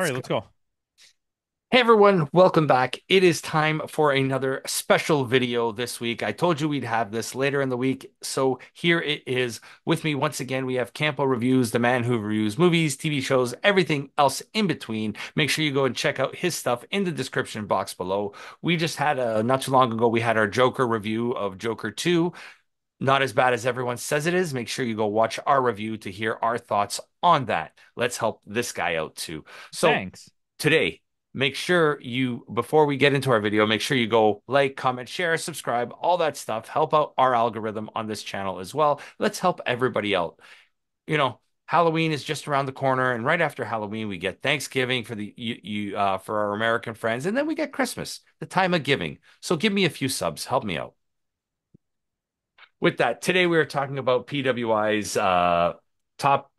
All Let's right, go. let's go. Hey everyone, welcome back. It is time for another special video this week. I told you we'd have this later in the week, so here it is. With me once again, we have Campo.Reviews, the man who reviews movies, TV shows, everything else in between. Make sure you go and check out his stuff in the description box below. We just had not too long ago, we had our Joker review of Joker 2. Not as bad as everyone says it is. Make sure you go watch our review to hear our thoughts on that. Let's help this guy out too. So Thanks. today, make sure you, before we get into our video, make sure you go like, comment, share, subscribe, all that stuff. Help out our algorithm on this channel as well. Let's help everybody out. You know, Halloween is just around the corner, and right after Halloween, we get Thanksgiving for for our American friends, and then we get Christmas, the time of giving. So give me a few subs, help me out. With that, today we are talking about PWI's top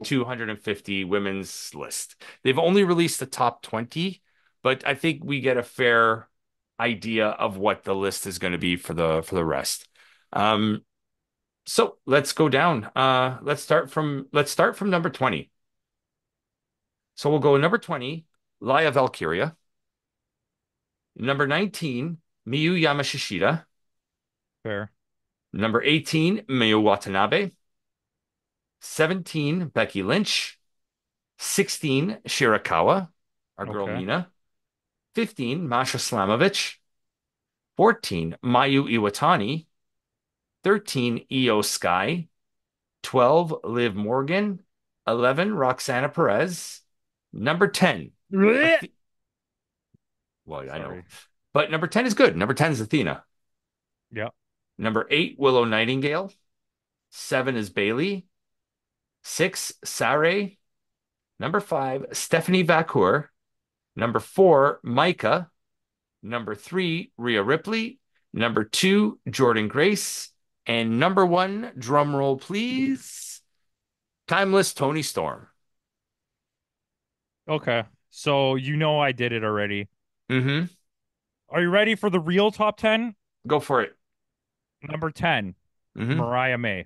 250 women's list. They've only released the top 20, but I think we get a fair idea of what the list is going to be for the rest. Um, so let's go down. Let's start from number 20. So we'll go number 20, Laya Valkyria. Number 19, Miyu Yamashishita. Fair. Number 18, Miyu Watanabe. 17, Becky Lynch. 16, Shirakawa, our girl Okay. Mina. 15, Masha Slamovich. 14, Mayu Iwatani. 13, Io Sky. 12, Liv Morgan. 11, Roxana Perez. Number 10, Blech. Athe- well, I know. Sorry. But number 10 is good. Number 10 is Athena. Yeah. Number 8, Willow Nightingale. 7 is Bailey. 6, Sare. Number 5, Stephanie Vacour. Number 4, Micah. Number 3, Rhea Ripley. Number 2, Jordan Grace. And number 1, drum roll please, Timeless Tony Storm. Okay. So you know I did it already. Mm-hmm. Are you ready for the real top 10? Go for it. Number 10, Mm-hmm. Mariah May.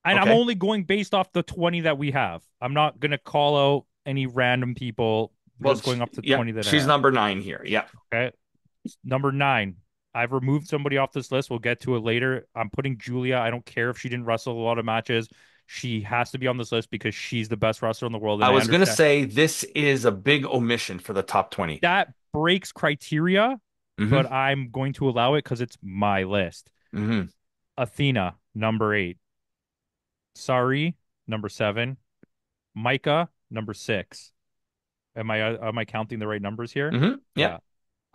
And I'm Okay. only going based off the 20 that we have. I'm not gonna call out any random people. I'm Well, just going off the yeah, 20 that I she's have. number 9 here. Yeah. Okay. Number 9. I've removed somebody off this list. We'll get to it later. I'm putting Julia. I don't care if she didn't wrestle a lot of matches. She has to be on this list because she's the best wrestler in the world. I And I was going to understand say this is a big omission for the top 20. that breaks criteria, Mm-hmm. but I'm going to allow it because it's my list. Mm-hmm. Athena, number 8. Sari, number 7. Micah, number 6. Am I counting the right numbers here? Mm-hmm. Yeah. Yeah.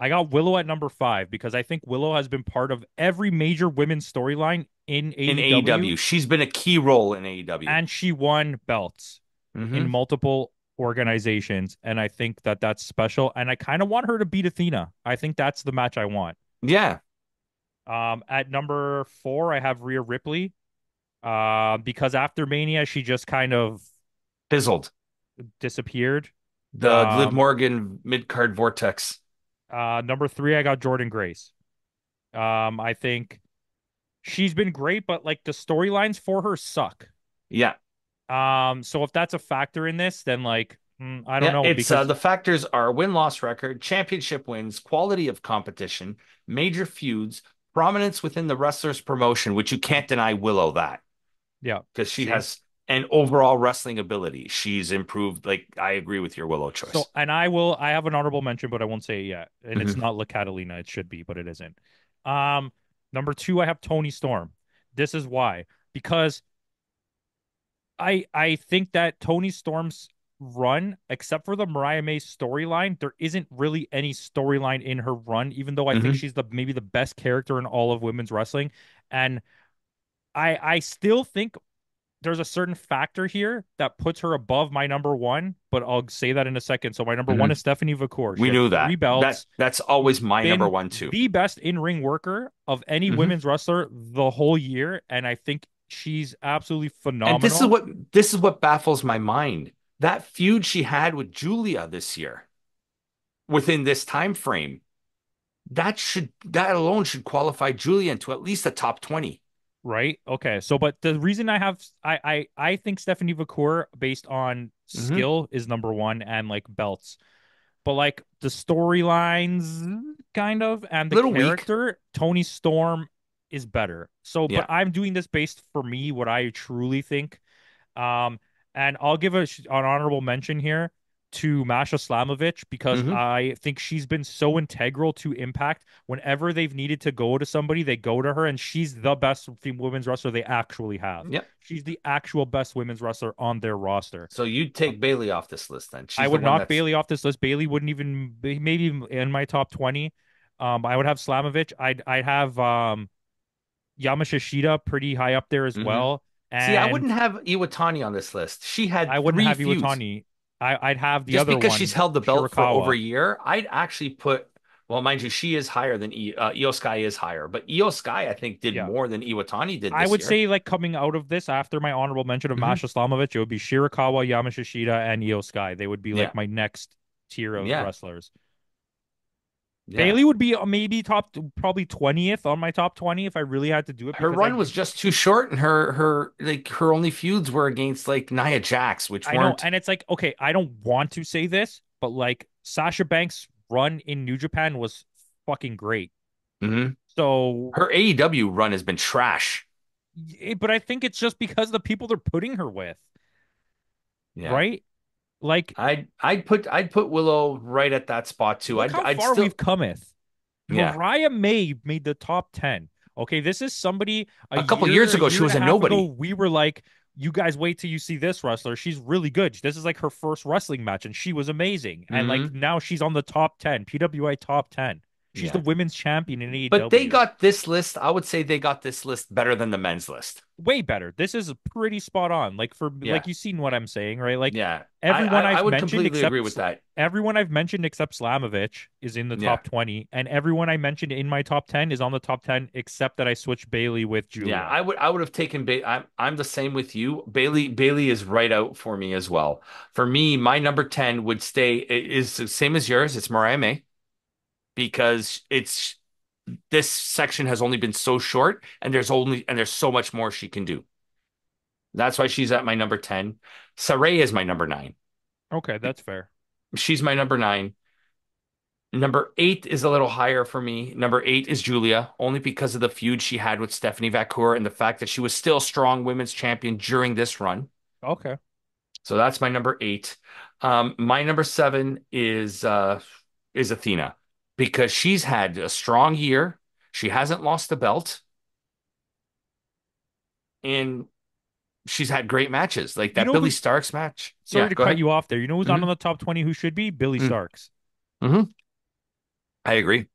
I got Willow at number 5 because I think Willow has been part of every major women's storyline in In AEW, AEW. She's been a key role in AEW. and she won belts in Mm-hmm. multiple organizations, and I think that that's special. And I kind of want her to beat Athena. I think that's the match I want. Yeah. At number 4, I have Rhea Ripley. Because after Mania, she just kind of Fizzled. disappeared. The Liv Um, Morgan mid-card vortex. Number 3, I got Jordan Grace. I think she's been great, but like the storylines for her suck. Yeah. So if that's a factor in this, then like I don't Yeah, know it's because the factors are win-loss record, championship wins, quality of competition, major feuds, prominence within the wrestler's promotion, which you can't deny Willow that yeah, because she see. has an overall wrestling ability. She's improved. Like I agree with your Willow So choice. and I have an honorable mention, but I won't say it yet. And it's Hmm. not La Catalina. It should be, but it isn't. Um, Number 2, I have Tony Storm. This is why. Because I think that Tony Storm's run, except for the Mariah May storyline, there isn't really any storyline in her run, even though I think Hmm. she's the maybe the best character in all of women's wrestling. And I still think there's a certain factor here that puts her above my number 1, but I'll say that in a second. So my number 1 Hmm. is Stephanie Vacour. We She has knew 3 that. belts. That's always my number Been one too. the best in-ring worker of any Hmm. women's wrestler the whole year, and I think she's absolutely And this is phenomenal. what baffles my mind. That feud she had with Julia this year within this time frame. That alone should qualify Julia into at least the top 20. Right. Okay. So, but the reason I have I think Stephanie Vacour, based on Hmm. skill is number one and like belts. But like the storylines kind of and the Little weak. character, Tony Storm is better. So, but Yeah. I'm doing this based for me, what I truly think. Um, and I'll give an honorable mention here to Masha Slamovich because Hmm. I think she's been so integral to Impact. Whenever they've needed to go to somebody, they go to her, and she's the best women's wrestler they actually have. Yep. She's the actual best women's wrestler on their roster. So you'd take Bailey off this list then. I She's the would one knock that's. Bailey off this list. Bailey wouldn't even be maybe in my top 20. I would have Slamovich. I'd have Yamashita pretty high up there as Hmm. well. See, I And wouldn't have Iwatani on this list. She had I wouldn't three have feuds. Iwatani. I'd have the Just other because she's one, held the belt for over Shirakawa. a year, I'd actually put, well, mind you, she is higher than Io Sky is higher, but Io Sky, I think, did Yeah. more than Iwatani did I this would year. say like coming out of this after my honorable mention of Hmm. Masha Slamovich, it would be Shirakawa, Yamashita, and Io Sky. They would be Yeah. like my next tier of Yeah. wrestlers. Yeah. Bailey would be maybe top probably 20th on my top 20 if I really had to do it Her because I run do was just too short, and her only feuds were against like Nia Jax, which I know, weren't. and it's like, okay, I don't want to say this, but like Sasha Banks' run in New Japan was fucking great. Mhm. So, Her AEW run has been trash. but I think it's just because the people they're putting her with, Yeah. right? Like, I'd put Willow right at that spot too. look I'd how I'd far we've still. cometh. Yeah. Mariah May made the top 10. Okay, this is somebody A couple years a ago, she year and was a a half ago, nobody. we were like, you guys wait till you see this wrestler. She's really good. This is like her first wrestling match, and she was amazing. And like Hmm. now she's on the top 10, PWI top 10. She's the Yeah. women's champion in But they AEW. got this list. I would say they got this list better than the men's list. Way better. This is pretty spot on. Like for Yeah. like you've seen what I'm saying, right? Like Yeah. I, I, everyone I I've would mentioned completely agree with except that. Slamovich is in the Yeah. top 20, and everyone I mentioned in my top 10 is on the top 10 except that I switched Bailey with Yeah. Julia. I would have taken I'm the same with you. Bailey is right out for me as well. For me, my number 10 would stay is the same as yours. It's Mariah May because it's this section has only been so short and there's so much more she can do. That's why she's at my number 10. Saray is my number 9. Okay, that's fair. She's my number 9. Number 8 is a little higher for me. Number 8 is Julia, only because of the feud she had with Stephanie Vacour and the fact that she was still strong women's champion during this run. Okay. So that's my number 8. My number 7 is Athena because she's had a strong year. She hasn't lost the belt, and she's had great matches, like You that know Billy who Starks match. sorry Yeah, to go cut ahead. you off there. You know who's not Hmm. on the top 20 who should be? Billy Starks. Mm-hmm. I agree.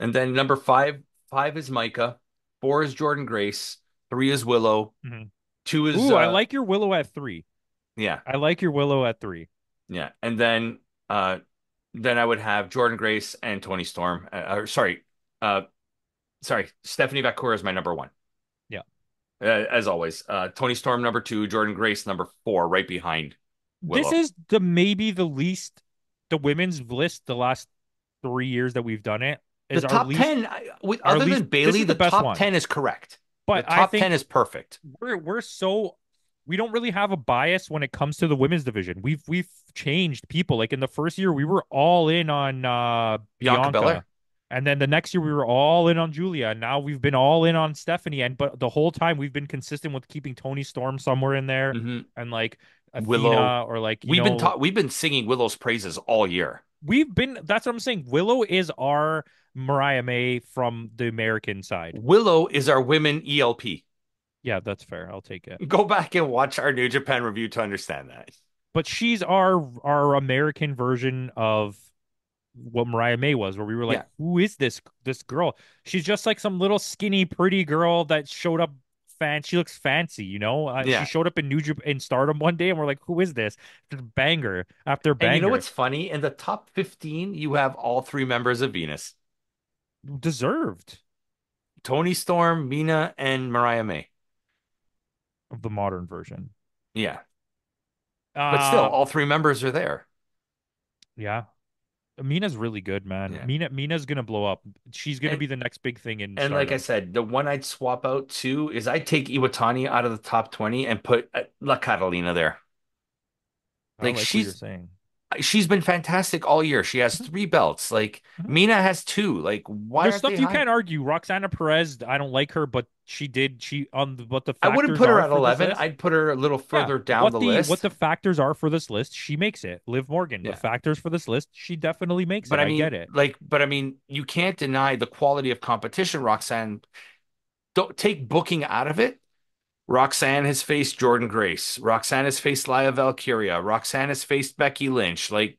And then number 5 is Micah. 4 is Jordan Grace. 3 is Willow. Mhm. 2 is Ooh, I like your Willow at 3. yeah, I like your Willow at 3. yeah. And then I would have Jordan Grace and Tony Storm. Uh, sorry, Stephanie Vacour is my number 1. Yeah. As always. Tony Storm number 2, Jordan Grace number 4, right behind This Willow. is the maybe the least the women's list the last 3 years that we've done it The is top 10, our other least than this Bailey, is the the best top one. 10 is correct. The But I top 10 think is perfect. we're so we don't really have a bias when it comes to the women's division. We've changed people. Like in the first year, we were all in on Bianca Bianca. Belair. And then the next year we were all in on Julia. And now we've been all in on Stephanie. And but the whole time we've been consistent with keeping Tony Storm somewhere in there Hmm. and like Willow. Athena or like, We've been singing Willow's praises all year. we've been that's what I'm saying. Willow is our Mariah May from the American side. Willow is our women ELP. Yeah, that's fair. I'll take it. Go back and watch our New Japan review to understand that. But she's our American version of what Mariah May was, where we were like, Yeah. who is this girl? She's just like some little skinny, pretty girl that showed up she looks fancy, you know? She Yeah. showed up in New Japan in Stardom one day, and we're like, who is this? Just banger after And you know banger. what's funny? In the top 15, you have all 3 members of Venus. Deserved Tony Storm, Mina, and Mariah May. of the modern version. Yeah. But still, Uh all 3 members are there. yeah. Mina's really good, man. Yeah. Mina's gonna blow up. She's gonna And be the next big thing in and like I Stardom. said, the one I'd swap out too is I'd take Iwatani out of the top 20 and put La Catalina there. I Like like what you're saying. she's been fantastic all year. She has Mhm, 3 belts. Like mhm. Mina has 2. Like why There's aren't they stuff you high? can't argue. Roxana Perez, I don't like her, but she on what the I wouldn't factors put her are at for this 11. list. I'd put her a little Yeah, further down the what list. the factors are for this list, she makes it. Liv Morgan, the Yeah. factors for this list, she definitely makes But it. I I get mean, it. you can't deny the quality of competition, Roxanne. Don't take booking out of it. Roxanne has faced Jordan Grace. Roxanne has faced Laya Valkyria. Roxanne has faced Becky Lynch. Like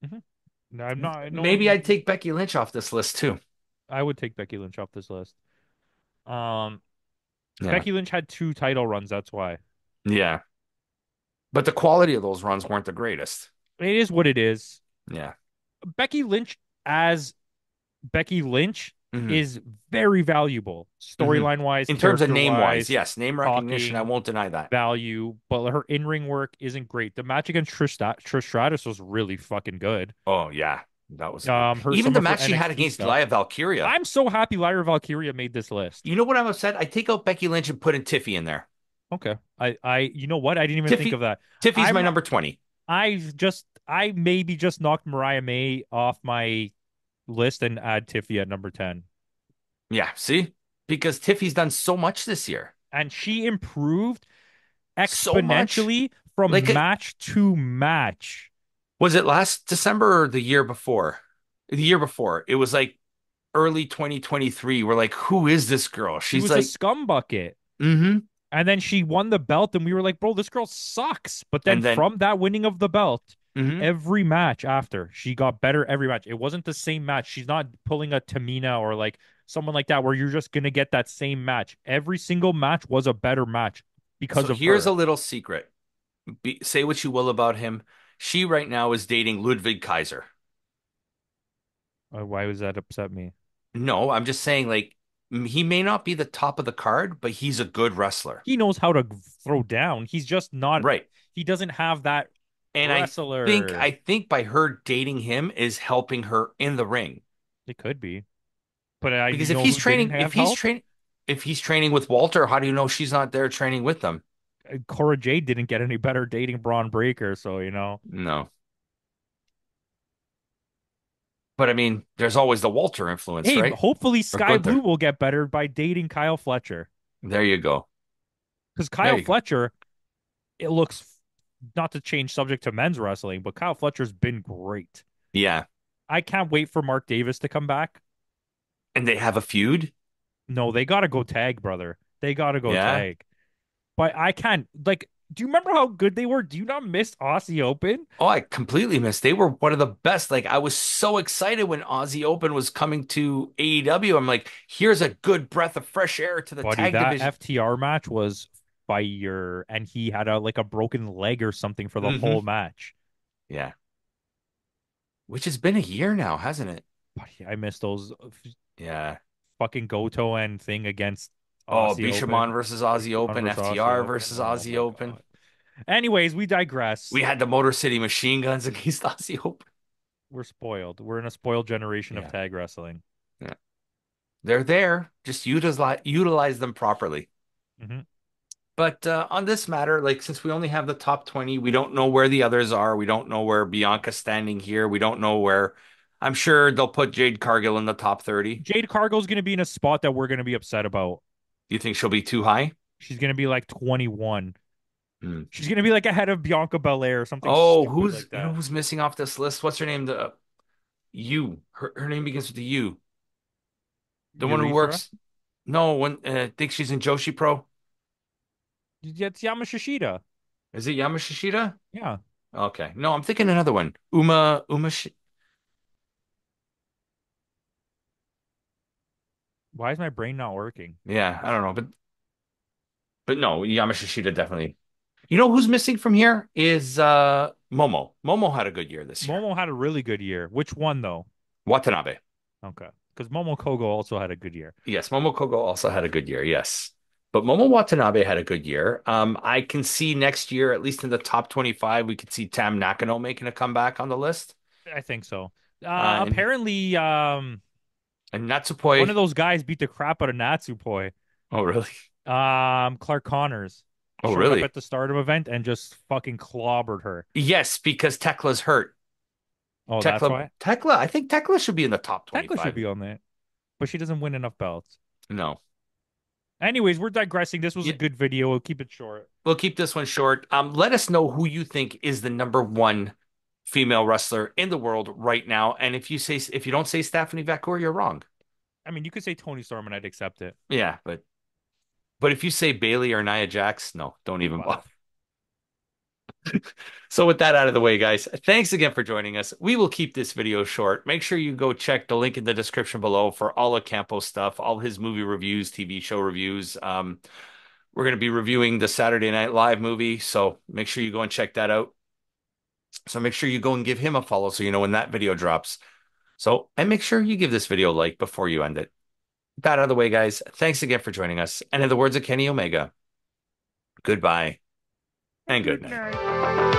Mhm. No, I'm not. No maybe one. I'd take Becky Lynch off this list too. I would take Becky Lynch off this list. Um, Yeah. Becky Lynch had two title runs. That's why. Yeah. But the quality of those runs weren't the greatest. It is what it is. Yeah. Becky Lynch as Becky Lynch hmm is very valuable hmm storyline wise, In terms of character name wise, wise, yes, name recognition, I talking won't deny that. value, but her in ring work isn't great. The match against Trish Stratus was really fucking good. Oh yeah, that was good. Her Even some the of her match she had NXT against stuff. Laya Valkyria. I'm so happy Lyra Valkyria made this list. You know what I'm upset? I take out Becky Lynch and put in Tiffy in there. Okay, you know what? I didn't even think of Tiffy, that. Tiffy's my I'm number 20. I maybe just knocked Mariah May off my list and add Tiffy at number 10. Yeah, see? Because Tiffy's done so much this year. And she improved So much. exponentially Like, from match to match. was it last December or the year before? The year before. It was like early 2023. We're like, who is this girl? She She's was a like, scumbucket. mm-hmm. And then she won the belt, and we were like, bro, this girl sucks. But then And then, from that winning of the belt, mm-hmm. every match after, she got better every match. It wasn't the same match. She's not pulling a Tamina or like someone like that where you're just going to get that same match. Every single match was a better match because So of here's a her. little secret. Say what you will about him. She right now is dating Ludwig Kaiser. Why does that upset me? No, I'm just saying, like, he may not be the top of the card, but he's a good wrestler. He knows how to throw down. He's just not, Right. he doesn't have that And I wrestler. think by her dating him is helping her in the ring. It could be. But you Because know who didn't have help? if he's training with Walter, how do you know she's not there training with them? Cora Jade didn't get any better dating Braun Breaker, so No. But I mean, there's always the Walter influence, Hey, right? hopefully Or Sky Blue Gunther. will get better by dating Kyle Fletcher. There you go. Because There Kyle you go. Fletcher, it looks not to change subject to men's wrestling, but Kyle Fletcher's been great. Yeah. I can't wait for Mark Davis to come back. And they have a feud. No, they gotta go tag, brother. They gotta go Yeah. tag. But I can't like. Do you remember how good they were? Do you not miss Aussie Open? Oh, I completely missed. They were one of the best. Like I was so excited when Aussie Open was coming to AEW. I'm like, here's a good breath of fresh air to the Buddy, tag that division. FTR match was fire, and he had a broken leg or something for the hmm whole match. Yeah. Which has been a year now, hasn't it? Buddy, I miss those Yeah. fucking Goto and thing against Oh, Aussie Bishamon Open. versus Aussie On Open, versus Aussie FTR Open. versus Oh Aussie my Open. God. Anyways, we digress. We had the Motor City Machine Guns against Aussie Open. We're spoiled. We're in a spoiled generation of Yeah. tag wrestling. Yeah. They're there. Just utilize them properly. Hmm. But on this matter, like since we only have the top 20, we don't know where the others are. We don't know where Bianca's standing here. We don't know where I'm sure they'll put Jade Cargill in the top 30. Jade Cargill's going to be in a spot that we're going to be upset about. Do you think she'll be too high? She's going to be like 21. Hmm. She's going to be like ahead of Bianca Belair or something Oh, stupid who's like that. who's missing off this list? What's her name? The U. Her name begins with the U. The one who Urethra? works. No, one I think she's in Joshi Pro. It's Yamashishita. Is it Yamashita? Yeah. Okay. No, I'm thinking another one. Why is my brain not working? Yeah, I don't know, but no, Yamashita definitely. You know who's missing from here is Momo. Momo had a good year this year. Momo had a really good year. Which one though? Watanabe. Okay. Because Momo Kogo also had a good year. Yes, Momo Kogo also had a good year. Yes. But Momo Watanabe had a good year. I can see next year, at least in the top 25, we could see Tam Nakano making a comeback on the list. I think so. And Apparently, one Natsupoi. of those guys beat the crap out of Natsupoi. Oh, really? Clark Connors. Oh, showed up really? at the Stardom event and just fucking clobbered her. Yes, because Tekla's hurt. Oh, that's why? I think Tekla should be in the top Tekla should 25. be on that, but she doesn't win enough belts. No. Anyways, we're digressing. This was a Yeah, good video. We'll keep it short. we'll keep this one short. Let us know who you think is the number one female wrestler in the world right now. And if you don't say Stephanie Vacour, you're wrong. I mean, you could say Tony Storm and I'd accept it. Yeah, but if you say Bailey or Nia Jax, no, don't even Well, bother. So with that out of the way, guys, thanks again for joining us. We will keep this video short. Make sure you go check the link in the description below for all of Campo's stuff, all his movie reviews, TV show reviews. We're going to be reviewing the Saturday Night Live movie, so make sure you go and check that out. So make sure you go and give him a follow so you know when that video drops. And make sure you give this video a like before you end it. With that out of the way, guys, thanks again for joining us. And in the words of Kenny Omega, goodbye and good good night. night.